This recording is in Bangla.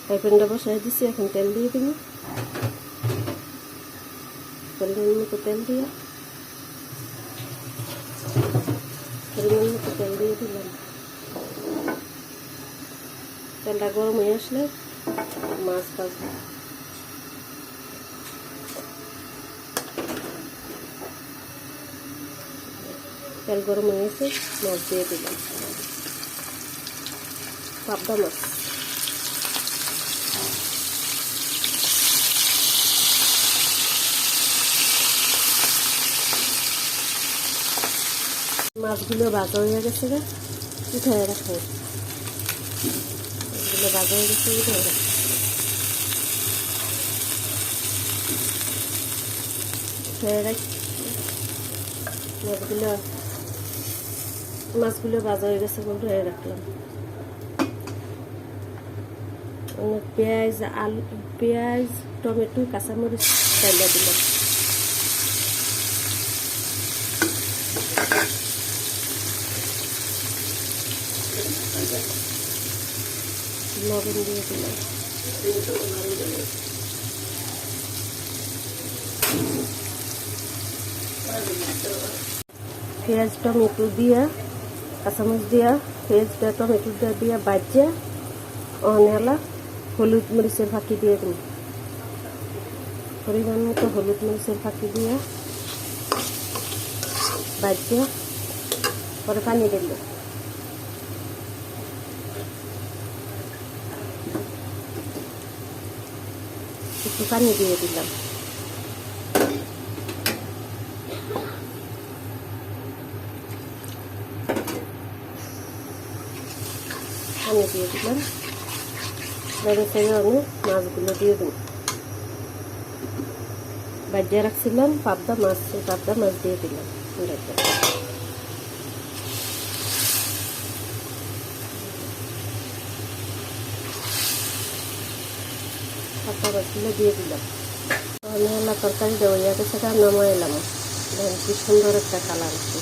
ফ্রাই প্যানটা বসাই দিচ্ছি। এখন তেল দিয়ে দিব, পরিমাণ মতো তেল দিয়ে দিলাম। তেলটা গরম হয়ে আসলে মাছ ভাজবো। তেল গরম হয়ে গেছে, মাছ দিয়ে দিলাম, পাবদা মাছ। মাছগুলো ভাজা হয়ে গেছে, উঠে রাখো। মাছগুলো ভাজা হয়ে গেছে, উঠে রাখো। মাছগুলো ভাজা হয়ে গেছে, উঠে রাখলাম। পেঁয়াজ টমেটো কাঁচামরিচ ডাইলা দিলাম। লবণ দিয়ে দিলাম। পেঁয়াজ টমেটো দিয়া কাঁচামরিচ দিয়া পেঁয়াজটা টমেটোটা দিয়া বাজিয়া অনেলা হলুদ মরিচের ফাঁকি দিয়ে দিন। পরিমাণ মতো হলুদ মরিচের ফাঁকি দিয়ে বাজিয়া পরে পানি দিল। একটু পানি দিয়ে দিলাম। পানি দিয়ে দিলাম। আমি মাছগুলো দিয়ে দিই। বাজিয়ে রাখছিলাম পাবদা মাছ দিয়ে দিলাম। পাবদা মাছগুলো দিয়ে দিলাম। তরকারি দেওয়া গেছে, নামাই এলাম। কি সুন্দর একটা কালার আছে।